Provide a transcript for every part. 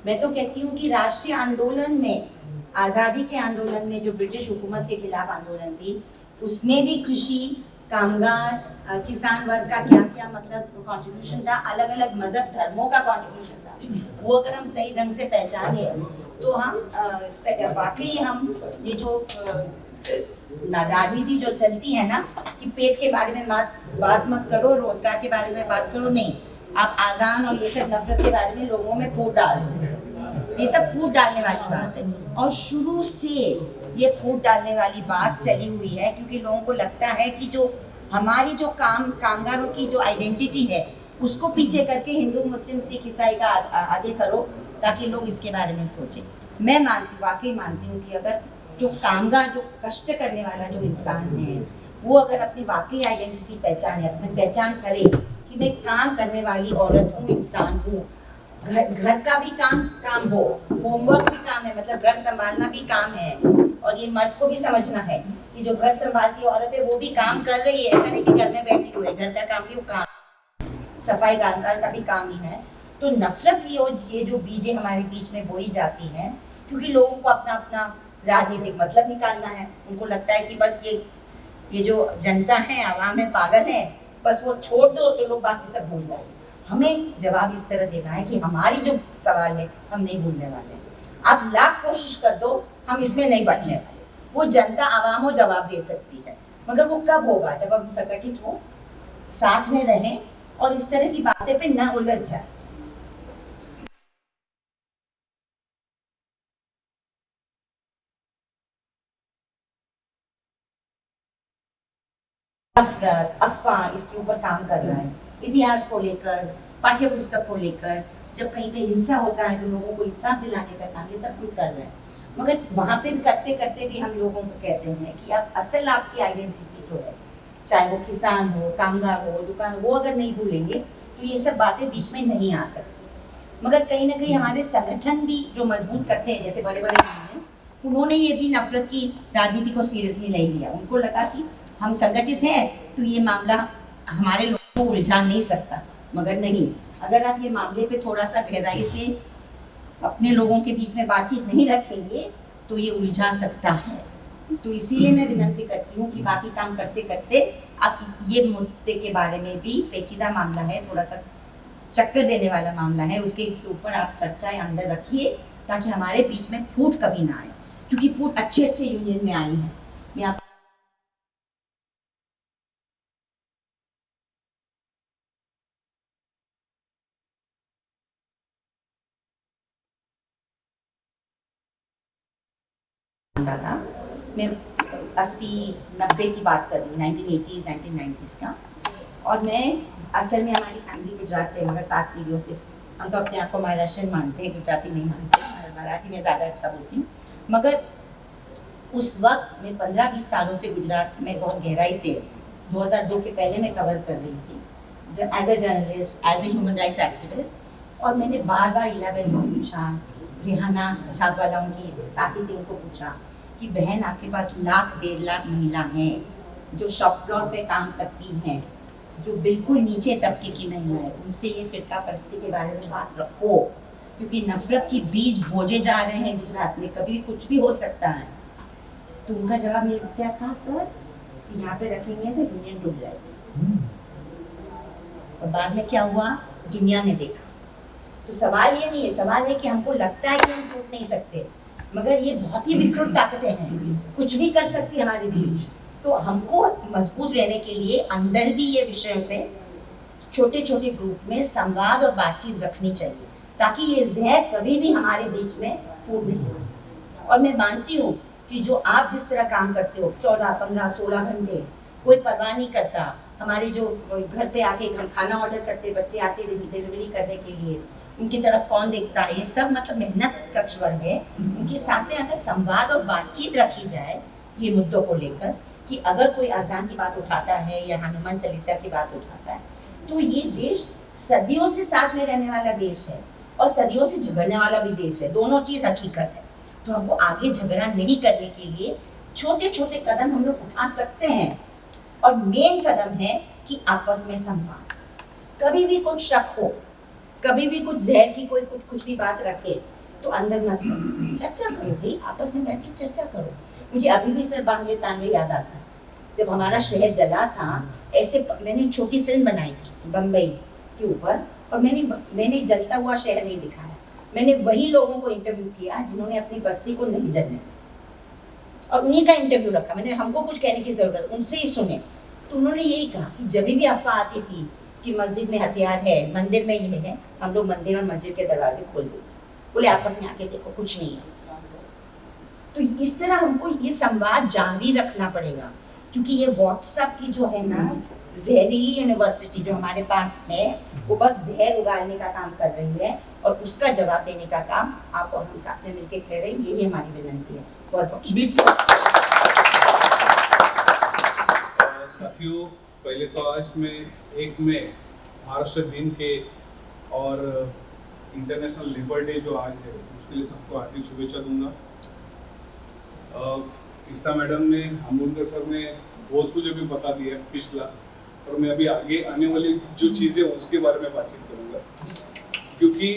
मैं तो कहती हूँ कि राष्ट्रीय आंदोलन में, आज़ादी के आंदोलन में जो ब्रिटिश हुकूमत के खिलाफ आंदोलन थी, उसमें भी कृषि, कामगार, किसान वर्ग का क्या क्या मतलब कंट्रीब्यूशन था, अलग अलग मजहब धर्मों का कंट्रीब्यूशन था। वो अगर हम सही ढंग से पहचाने तो हम वाकई हम ये जो राजनीति जो चलती है ना कि पेट के बारे में बात मत करो, रोजगार के बारे में बात करो, नहीं, आप आजान और ये सब नफरत के बारे में लोगों में फूट डाल दो, ये सब फूट डालने वाली बात है। और शुरू से ये फूट डालने वाली बात चली हुई है, क्योंकि लोगों को लगता है कि जो हमारी जो कामगारों की जो आइडेंटिटी है उसको पीछे करके हिंदू मुस्लिम सिख ईसाई का आगे करो ताकि लोग इसके बारे में सोचें। मैं वाकई मानती हूँ कि अगर जो कामगार, जो कष्ट करने वाला जो इंसान है, वो अगर अपनी वाकई आइडेंटिटी पहचाने, अपनी पहचान करे कि मैं काम करने वाली औरत हूँ, इंसान हूँ, घर का भी काम हो, होमवर्क भी काम है, मतलब घर संभालना भी काम है, और ये मर्द को भी समझना है कि जो घर संभालती औरत है वो भी काम कर रही है, ऐसा नहीं कि घर में बैठी हुई है, घर का काम भी वो काम, सफाई कामगार का भी काम ही है। तो नफरत की ये जो बीजें हमारे बीच में बोई जाती हैं, क्योंकि लोगों को अपना अपना राजनीतिक मतलब निकालना है, उनको लगता है कि बस ये जो जनता है, आवाम है, पागल है, बस वो छोड़ दो तो लोग बाकी सब भूल जाए। हमें जवाब इस तरह देना है कि हमारी जो सवाल है हम नहीं भूलने वाले हैं। आप लाख कोशिश कर दो, हम इसमें नहीं बढ़ने वाले। वो जनता, आवाम हो जवाब दे सकती है, मगर वो कब होगा? जब हम संगठित हो, साथ में रहें और इस तरह की बातें पे न उलझ जाए। नफरत, अफवाह, इसके ऊपर काम कर रहा है। इतिहास को लेकर, पाठ्य पुस्तक को लेकर, जब कहीं पे हिंसा होता है तो लोगों को इंसाफ दिलाने का काम, ये सब कुछ कर रहे हैं। मगर वहाँ पे करते करते भी हम लोगों को कहते हैं कि आप असल आपकी आइडेंटिटी जो है, चाहे वो किसान हो, कामगार हो, दुकान, वो अगर नहीं भूलेंगे तो ये सब बातें बीच में नहीं आ सकती। मगर कहीं ना कहीं हमारे संगठन भी जो मजबूत करते हैं, जैसे बड़े बड़े यूनियन, उन्होंने ये भी नफरत की राजनीति को सीरियसली नहीं लिया। उनको लगा कि हम संगठित हैं तो ये मामला हमारे लोगों को उलझा नहीं सकता। मगर नहीं, अगर आप ये मामले पे थोड़ा सा गहराई से अपने लोगों के बीच में बातचीत नहीं रखेंगे तो ये उलझा सकता है। तो इसीलिए मैं विनती करती हूँ कि बाकी काम करते करते आप ये मुद्दे के बारे में भी, पेचीदा मामला है, थोड़ा सा चक्कर देने वाला मामला है, उसके ऊपर आप चर्चा अंदर रखिए ताकि हमारे बीच में फूट कभी ना आए, क्योंकि फूट अच्छे अच्छे यूनियन में आई है। मैं आप था, मैं 80-90 की बात कर रही हूँ, 1980s 1990s का। और मैं असल में, हमारी फैमिली गुजरात से, मगर 7 पीढ़ियों से, हम तो अपने आप को महाराष्ट्रियन मानते हैं, गुजराती नहीं मानते, मराठी में ज़्यादा अच्छा बोलती हूँ। मगर उस वक्त मैं 15-20 सालों से गुजरात में बहुत गहराई से, 2002 के पहले मैं कवर कर रही थी as a journalist, as a human rights activist. और मैंने बार बार 11 को पूछा, रिहाना छापवाला उनकी साथी थी, उनको पूछा कि बहन, आपके पास 1-1.5 लाख महिला हैं जो शॉप फ्लोर पे काम करती हैं, जो बिल्कुल नीचे तबके की महिला है, उनसे ये फिरका परस्ती के बारे में बात रखो, क्योंकि नफरत के बीज बोझे जा रहे हैं गुजरात में, कभी कुछ भी हो सकता है। तो उनका जवाब मेरे क्या था, सर, कि यहाँ पे रखेंगे तो यूनियन टूट जाएगी। और बाद में क्या हुआ, दुनिया ने देखा। तो सवाल ये नहीं है, सवाल है कि हमको लगता है कि हम टूट नहीं सकते, मगर ये बहुत ही विकृत ताकतें हैं, कुछ भी कर सकती है हमारे बीच। तो हमको मजबूत रहने के लिए अंदर भी ये विषय पे छोटे छोटे ग्रुप में संवाद और बातचीत रखनी चाहिए, ताकि ये जहर कभी भी हमारे बीच में फूट नहीं हो सके। और मैं मानती हूँ कि जो आप जिस तरह काम करते हो, 14, 15, 16 घंटे, कोई परवाह नहीं करता। हमारे जो घर पे आके खाना ऑर्डर करते बच्चे आते डिलीवरी करने के लिए, उनकी तरफ कौन देखता है, ये सब मतलब मेहनत कक्ष वर्ग है। उनके साथ में अगर संवाद और बातचीत रखी जाए ये मुद्दों को लेकर, कि अगर कोई अजान की बात उठाता है या हनुमान चालीसा की बात उठाता है, तो ये देश सदियों से साथ में रहने वाला देश है और सदियों से झगड़ने वाला भी देश है, दोनों चीज़ हकीकत है। तो हमको आगे झगड़ा नहीं करने के लिए छोटे छोटे कदम हम लोग उठा सकते हैं। और मेन कदम है कि आपस में संवाद। कभी भी कुछ शक हो कभी भी कुछ जहर की कोई कुछ भी बात रखे तो अंदर मत करो, चर्चा करो भाई, आपस में बैठ के चर्चा करो। मुझे अभी भी सर 92-93 याद आता है जब हमारा शहर जला था। ऐसे मैंने एक छोटी फिल्म बनाई थी बम्बई के ऊपर, और मैंने जलता हुआ शहर नहीं दिखाया, मैंने वही लोगों को इंटरव्यू किया जिन्होंने अपनी बस्ती को नहीं जलने, और उन्हीं का इंटरव्यू रखा मैंने। हमको कुछ कहने की जरूरत, उनसे ही सुने। तो उन्होंने यही कहा कि जब भी अफवाह आती थी कि मस्जिद में हथियार है, मंदिर में ये है, हम लोग मंदिर और मस्जिद के दरवाजे खोल देते, बोले आपस में आके देखो कुछ नहीं है। तो इस तरह हमको ये संवाद जारी रखना पड़ेगा, क्योंकि ये व्हाट्सएप की जो है ना जहरीली यूनिवर्सिटी जो हमारे पास है, वो बस जहर उगालने का काम कर रही है, और उसका जवाब देने का काम आप और हम साथ में मिलकर कर रहे हैं। यही हमारी विनंती है। बहुत बहुत शुक्रिया साथियों। पहले तो आज मैं 1 मई महाराष्ट्र दिन के और इंटरनेशनल लेबर डे जो आज है उसके लिए सबको हार्दिक शुभेच्छा दूंगा। इस्ता मैडम ने, अमूलकर सर ने बहुत कुछ अभी बता दिया पिछला, और मैं अभी आगे आने वाली जो चीज़ें उसके बारे में बातचीत करूँगा, क्योंकि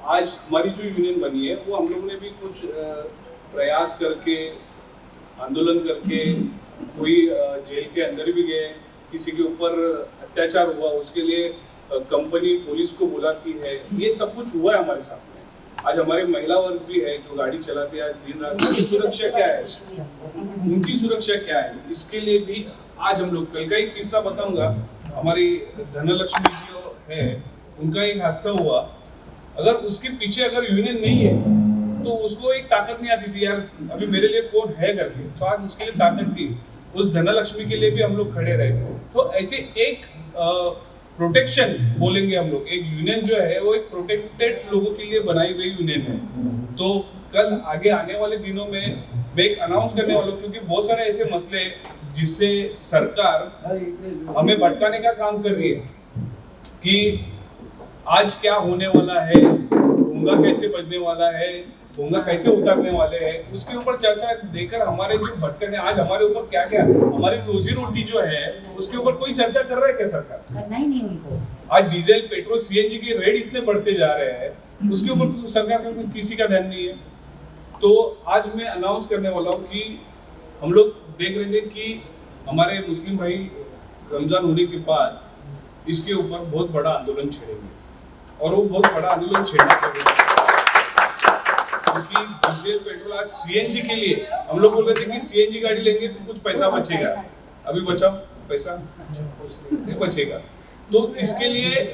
आज हमारी जो यूनियन बनी है वो हम लोगों ने भी कुछ प्रयास करके, आंदोलन करके, कोई जेल के अंदर भी गए, किसी के ऊपर अत्याचार हुआ उसके लिए कंपनी पुलिस को बुलाती है, ये सब कुछ हुआ है हमारे साथ में। आज हमारे महिला वर्ग भी है जो गाड़ी चलाते हैं दिन रात, उनकी सुरक्षा क्या है, उनकी सुरक्षा क्या है, इसके लिए भी आज हम लोग, कल का एक किस्सा बताऊंगा। हमारी धनलक्ष्मी जो है उनका एक हादसा हुआ, अगर उसके पीछे अगर यूनियन नहीं है तो उसको एक ताकत नहीं आती थी यार अभी मेरे लिए कौन है करके, तो आज उसके लिए ताकत थी। उस धनलक्ष्मी के लिए भी हम लोग खड़े रहे। तो ऐसे एक प्रोटेक्शन बोलेंगे हम लोग, एक यूनियन जो है वो एक प्रोटेक्टेड लोगों के लिए बनाई गई यूनियन है। तो कल आगे आने वाले दिनों में मैं एक अनाउंस करने वाला हूँ, क्योंकि बहुत सारे ऐसे मसले जिससे सरकार हमें भटकाने का काम कर रही है कि आज क्या होने वाला है, भूंगा कैसे बजने वाला है, भूंगा कैसे उतारने वाले हैं, उसके ऊपर चर्चा देकर हमारे जो भटकने, आज हमारे ऊपर क्या क्या हमारी रोजी रोटी जो है उसके ऊपर कोई चर्चा कर रहा है क्या सरकार? करना ही नहीं उनको। आज डीजल, पेट्रोल, सीएनजी के रेट इतने बढ़ते जा रहे हैं, उसके ऊपर सरकार का किसी का ध्यान नहीं है। तो आज मैं अनाउंस करने वाला हूँ कि हम लोग देख रहे थे कि हमारे मुस्लिम भाई रमजान होने के बाद इसके ऊपर बहुत बड़ा आंदोलन छेड़ेंगे, और वो बहुत बड़ा आंदोलन छेड़ना चाहिए, क्योंकि डीजल, पेट्रोल, आज सीएनजी के लिए हम लोग बोल रहे थे कि सीएनजी गाड़ी लेंगे तो कुछ पैसा बचेगा, अभी बचा पैसा नहीं बचेगा। तो इसके लिए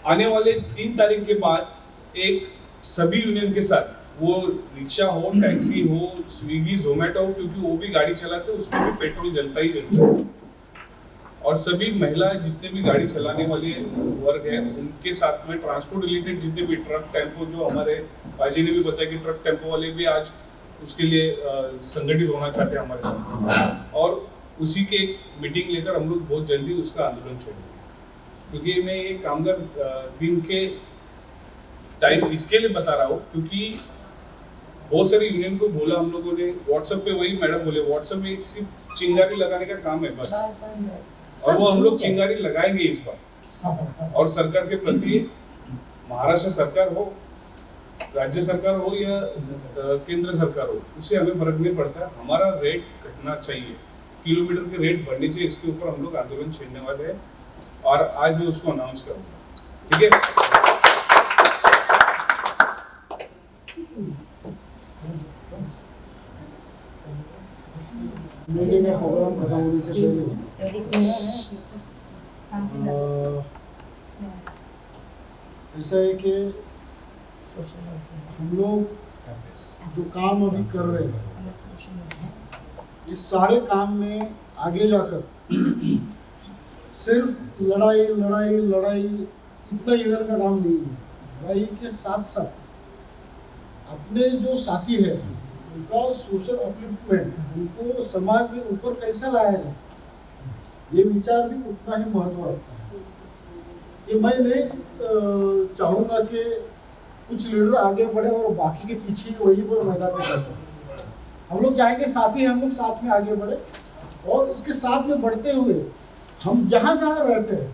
आने वाले 3 तारीख के बाद एक सभी यूनियन के साथ, वो रिक्शा हो, टैक्सी हो, स्विगी, जोमेटो हो, क्योंकि वो भी गाड़ी चलाते हैं, उसमें भी पेट्रोल जलता ही जलता है, और सभी महिला जितने भी गाड़ी चलाने वाले वर्ग हैं उनके साथ में ट्रांसपोर्ट रिलेटेड जितने भी ट्रक, टेम्पो, जो हमारे भाजी ने भी बताया कि ट्रक, टेम्पो वाले भी आज उसके लिए संगठित होना चाहते हैं हमारे साथ, और उसी के एक मीटिंग लेकर हम लोग बहुत जल्दी उसका आंदोलन छेड़ेंगे। क्योंकि मैं ये कामगार दिन के टाइम इसके लिए बता रहा हूँ क्योंकि बहुत सारी यूनियन को बोला हम लोगों ने व्हाट्सएप पे, वही मैडम बोले व्हाट्सएप में सिर्फ चिंगारी लगाने का काम है बस, और वो हम लोग चिंगारी लगाएंगे इस बार। और सरकार के प्रति, महाराष्ट्र सरकार हो, राज्य सरकार हो या केंद्र सरकार हो, उससे हमें फर्क नहीं पड़ता, हमारा रेट घटना चाहिए, किलोमीटर के रेट बढ़ने चाहिए। इसके ऊपर हम लोग आंदोलन छेड़ने वाले हैं, और आज मैं उसको अनाउंस करूंगा, ठीक है। मेले का प्रोग्राम खत्म होने से पहले ऐसा है कि हम लोग जो काम अभी कर रहे हैं, इस सारे काम में आगे जाकर सिर्फ लड़ाई लड़ाई लड़ाई इतना यूनियन का नाम नहीं है। लड़ाई के साथ साथ अपने जो साथी है उनका सोशल अपलिफ्टमेंट, उनको समाज में ऊपर कैसे लाया जाए, ये विचार भी उतना ही महत्व रखता है। ये मैं नहीं चाहूँगा कि कुछ लीडर आगे बढ़े और बाकी के पीछे वही पर मैदान में बैठे। हम लोग चाहेंगे साथी हम लोग साथ में आगे बढ़े, और इसके साथ में बढ़ते हुए हम जहाँ जहाँ रहते हैं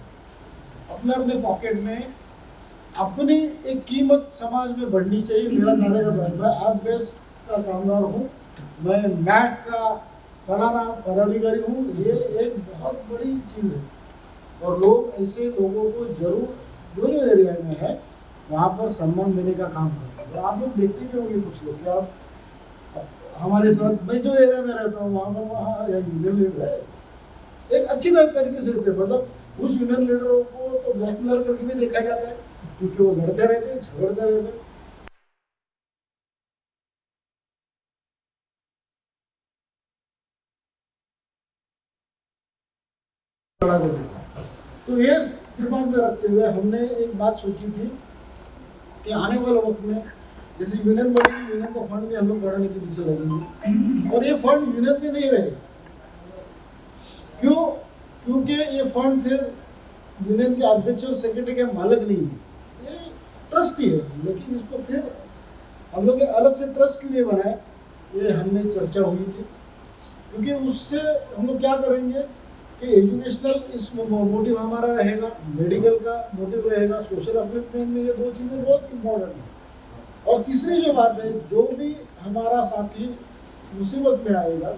अपने अपने पॉकेट में अपनी एक कीमत समाज में बढ़नी चाहिए। मेरा नारे का भाई, मैं आप बेस का कामगार हूँ, मैं मैट का फलाना पदाधिकारी हूँ, ये एक बहुत बड़ी चीज़ है। और लोग ऐसे लोगों को जरूर जो जो एरिया में है वहाँ पर सम्मान देने का काम करते हैं। आप लोग देखते भी होंगे कुछ लोग, क्या हमारे साथ, मैं जो एरिया में रहता हूँ वहाँ यूनियन लीडर है, एक अच्छी तरीके से रहते हैं। मतलब कुछ यूनियन लीडरों को तो ब्लैकमेल करके भी देखा जाता है, क्योंकि वो लड़ते रहते हैं, झगड़ते रहते हैं। तो ये दिमाग में रखते हुए हमने एक बात सोची थी कि आने वाले वक्त में जैसे यूनियन बनेगी, यूनियन का फंड भी हम लोग बढ़ाने के पीछे लगेंगे। और ये फंड यूनियन में नहीं रहेगा, क्यों? क्योंकि ये फंड फिर यूनियन के अध्यक्ष और सेक्रेटरी के मालिक नहीं है, ये ट्रस्ट ही है। लेकिन इसको फिर हम लोग अलग से ट्रस्ट के लिए बनाए, ये हमने चर्चा हुई थी। क्योंकि उससे हम लोग क्या करेंगे कि एजुकेशनल इस मोटिव हमारा रहेगा, मेडिकल का मोटिव रहेगा, सोशल अपलिफ्टमेंट में ये दो चीज़ें बहुत इम्पोर्टेंट है। और तीसरी जो बात है, जो भी हमारा साथी मुसीबत में आएगा,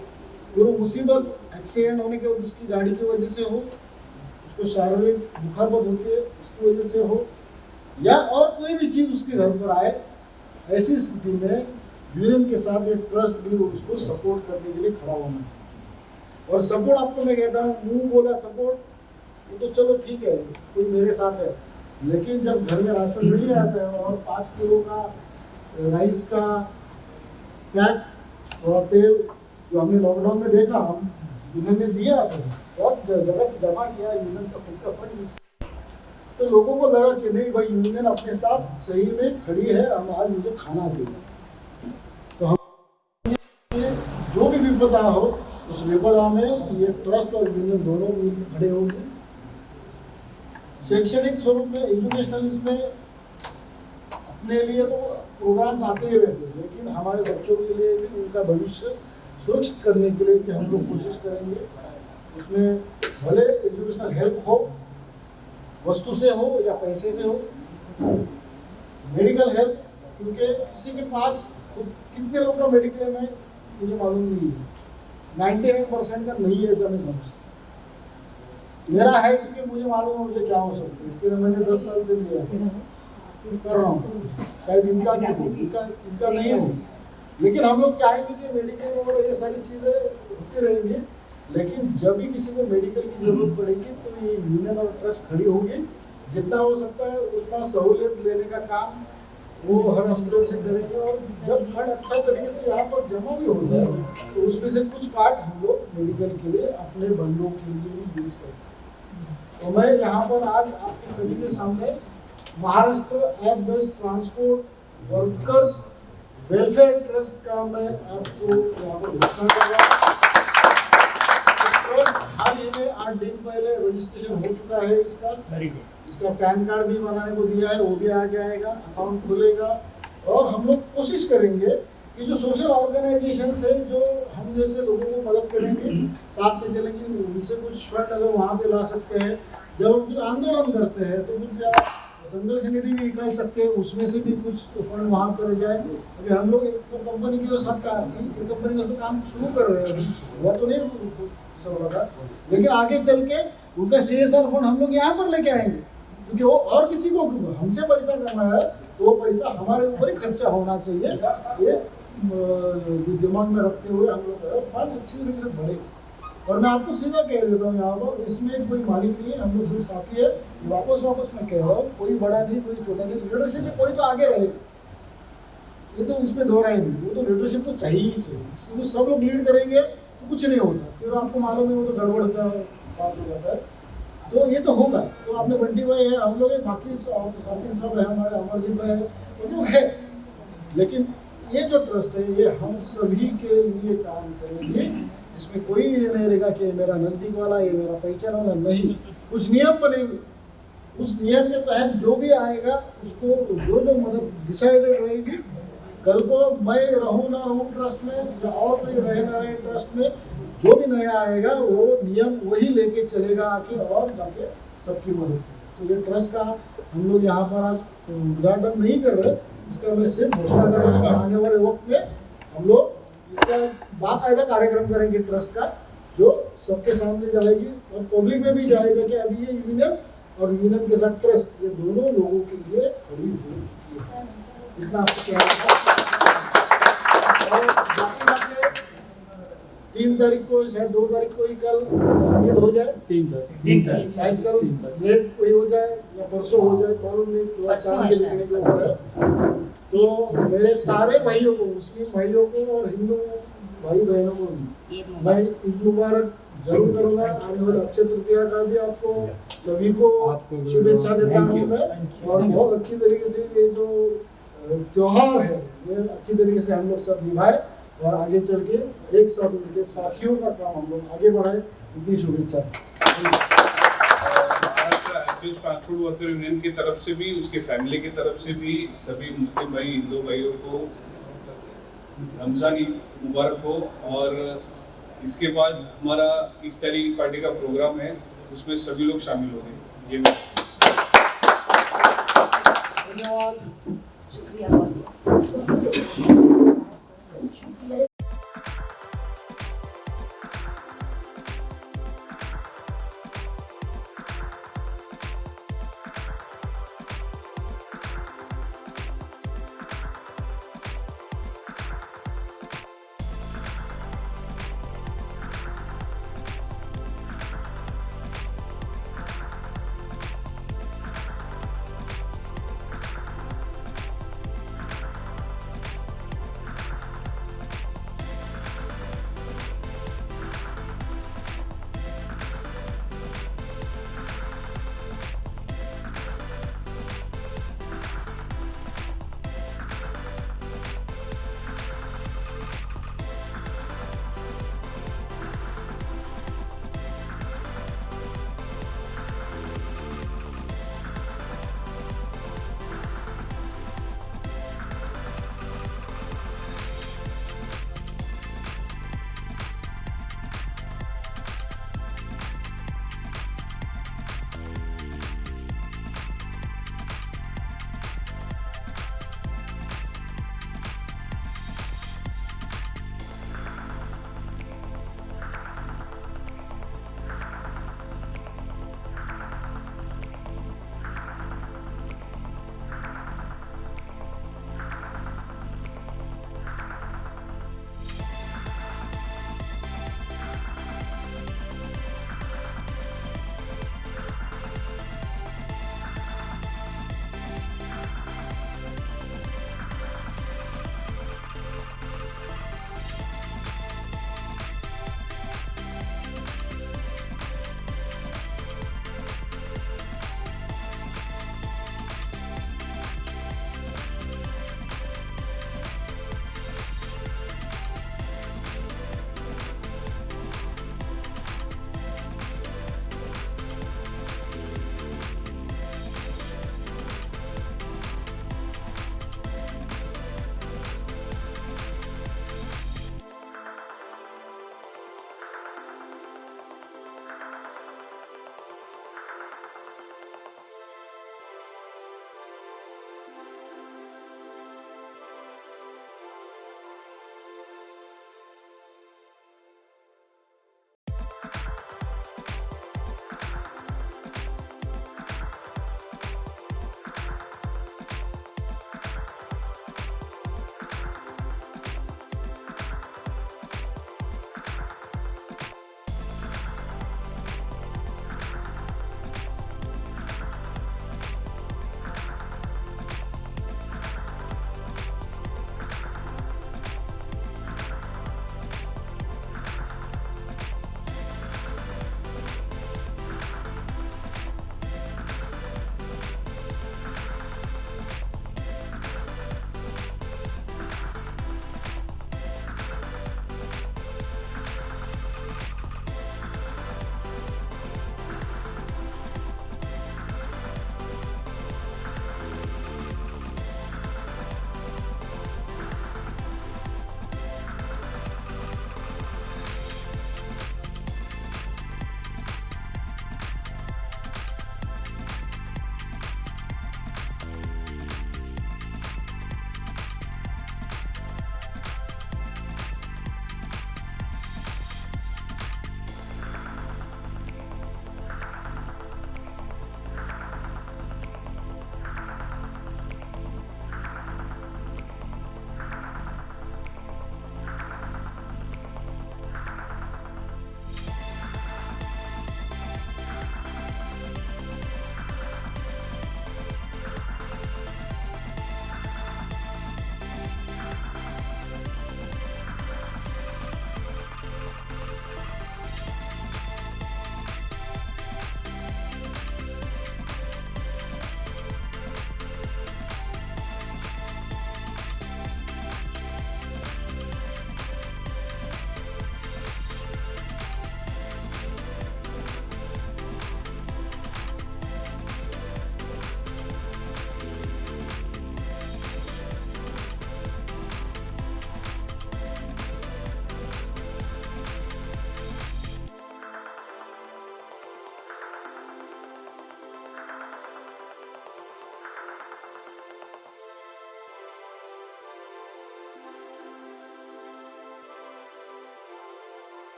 वो मुसीबत एक्सीडेंट होने के उसकी गाड़ी की वजह से हो, उसको शारीरिक बुखारपद होती है उसकी वजह से हो, या और कोई भी चीज़ उसके घर पर आए, ऐसी स्थिति में यूनियन के साथ एक ट्रस्ट भी उसको सपोर्ट करने के लिए खड़ा होना चाहिए। और सपोर्ट आपको मैं कहता हूँ, मुँह बोला सपोर्ट, वो तो चलो ठीक है, कोई मेरे साथ है। लेकिन जब घर में राशन नहीं आता है और 5 किलो का राइस का पैक और तेल जो हमने लॉकडाउन में देखा, हम यूनियन ने दिया बहुत जगह से जमा किया, यूनियन का खुद का फंड, तो लोगों को लगा कि नहीं भाई यूनियन अपने साथ सही में खड़ी है, हम आज मुझे खाना देगा। तो हम जो भी विपदा हो, उस विपदा में ये ट्रस्ट और यूनियन दोनों मिलकर खड़े होंगे। शैक्षणिक स्वरूप में, एजुकेशनल इसमें अपने लिए तो प्रोग्राम्स आते ही रहते हैं, लेकिन हमारे बच्चों के लिए भी उनका भविष्य सुरक्षित करने के लिए भी हम लोग कोशिश करेंगे। उसमें भले एजुकेशनल हेल्प हो, वस्तु से हो या पैसे से हो, मेडिकल हेल्प, क्योंकि किसी के पास कितने लोग का मेडिक्लेम है मुझे मालूम नहीं है, 99% का नहीं है ऐसा मैं समझता। मेरा है क्योंकि मुझे मालूम है मुझे क्या हो सकता है, इसके लिए मैंने 10 साल से लिया है, कर रहा हूँ। शायद इनका नहीं हो, लेकिन हम लोग चाहेंगे कि मेडिकल और ये सारी चीज़ें होती रहेंगी। लेकिन जब भी किसी को मेडिकल की जरूरत पड़ेगी तो ये यूनियन और ट्रस्ट खड़ी होगी। जितना हो सकता है उतना सहूलियत लेने का काम वो हर हॉस्पिटल से करेंगे। और जब फंड अच्छा तरीके से यहाँ पर जमा भी हो जाए तो उसमें से कुछ पार्ट हम लोग मेडिकल के लिए अपने बंदों के लिए भी यूज करते हैं। तो मैं यहाँ पर आज आपके सभी के सामने Maharashtra app based transport workers welfare trust का मैं आपको यहाँ पर घोषणा कर रहा हूँ। ट्रस्ट हाल ही में 8 दिन पहले रजिस्ट्रेशन हो चुका है इसका पैन कार्ड भी बनाने को दिया है, वो भी आ जाएगा, अकाउंट खुलेगा। और हम लोग कोशिश करेंगे कि जो सोशल ऑर्गेनाइजेशन है जो हम जैसे लोगों को मदद करेंगे, साथ में चलेंगे, उनसे कुछ फंड अगर वहाँ पे ला सकते हैं, जब हम कुछ आंदोलन करते हैं तो कुछ संघर्ष निधि भी निकाल सकते हैं, उसमें से भी कुछ फंड वहाँ पर जाए। अभी हम लोग एक कंपनी के साथ कंपनी का काम शुरू कर रहे हैं, हुआ तो नहीं सब रहा, लेकिन आगे चल के उनका CSR फंड हम लोग यहाँ पर लेके आएंगे, क्योंकि वो और किसी को हमसे पैसा करना है तो वो पैसा हमारे ऊपर ही खर्चा होना चाहिए। ये दिमाग में रखते हुए हम लोग फंड अच्छी तरीके से बढ़ेगा। और मैं आपको सीधा कह देता हूँ यहाँ पर, इसमें कोई मालिक नहीं है, हम लोग सिर्फ साथी है। वापस मैं कह रहा हूँ, कोई बड़ा नहीं कोई छोटा नहीं, लीडरशिप में कोई तो आगे रहेगा, ये तो इसमें दोहरा ही नहीं, वो तो लीडरशिप तो चाहिए ही चाहिए। सब लोग लीड करेंगे तो कुछ नहीं होता, फिर आपको मालूम है वो तो गड़बड़ का बात हो जाता है। तो ये तो होगा। तो आपने बंटी भाई है, हम लोग बाकी साथी सब है, हमारे अमरजीत भाई है, वो जो है। लेकिन ये जो ट्रस्ट है ये हम सभी के लिए काम करेंगे। इसमें कोई ये नहीं रहेगा कि मेरा नज़दीक वाला, ये मेरा पहचान वाला, नहीं। कुछ नियम बनेंगे, उस नियम के तहत जो भी आएगा उसको जो मदद डिसाइडेड रहेगी। कल को मैं रहूँ ना रहूँ ट्रस्ट में, या और कोई रहे ना रहे ट्रस्ट में, जो भी नया आएगा वो नियम वही लेके चलेगा आके, और जाके सबकी मदद। तो ये ट्रस्ट का हम लोग यहाँ पर आज उद्घाटन नहीं कर रहे, इसका मैं सिर्फ घोषणा कर रहा हूँ। आने वाले वक्त में हम लोग इसका बाकायदा कार्यक्रम करेंगे ट्रस्ट का, जो सबके सामने जाएगी और पब्लिक में भी जाएगा कि अभी ये यूनियन और यूनियन के साथ ट्रस्ट, ये दोनों लोगों के लिए खड़ी हो चुकी है। इतना आपको कहना और बाकी 3 तारीख को, शायद 2 तारीख को ही कल ये हो जाए, 3 तारीख शायद कल लेट कोई हो जाए या परसों हो जाए, मालूम नहीं, थोड़ा परसों काम है के शायद। निकलने के बाद। तो मेरे सारे भाइयों को, मुस्लिम भाइयों को और हिंदू भाई बहनों को भी ईद मैं मुबारक। ईद मुबारक जरूर करूंगा। आने वाले अक्षय तृतीया का भी आपको सभी को आपको भी शुभेच्छा देता Thank हूँ you. मैं, और बहुत अच्छी तरीके से ये जो त्योहार है ये अच्छी तरीके से हम लोग सब निभाए और आगे चल के एक साथ मिलकर साथियों का काम हम लोग आगे बढ़ाए। इतनी शुभेच्छा। Maharashtra athlete transport worker union की तरफ से भी, उसके फैमिली की तरफ से भी सभी मुस्लिम भाई हिंदू भाइयों को रमजान ईद मुबारक हो। और इसके बाद हमारा इफ्तारी पार्टी का प्रोग्राम है, उसमें सभी लोग शामिल हो गए। ये धन्यवाद। शुक्रिया बहुत।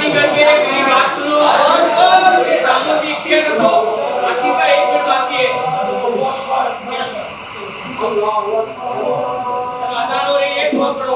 मेहरबानी करके मेरी बात सुनो और ये खामोशी किए रखो, बाकी का 1 मिनट बाकी है। अजान हो रही है, दुआ पढ़ो।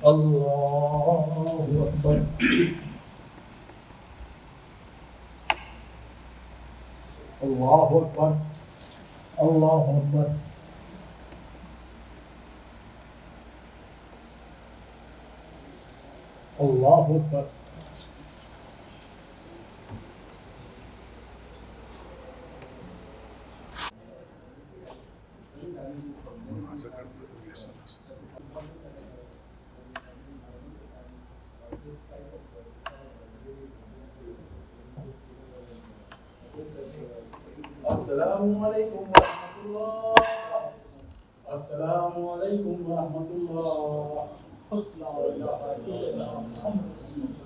अल्लाहु अकबर। अल्लाहु अकबर। अल्लाहु अकबर। अल्लाहु अकबर। अस्सलामुअलैकुम वरहमतुल्लाह। अस्सलामुअलैकुम वरहमतुल्लाह। ला इलाहा इल्लल्लाह।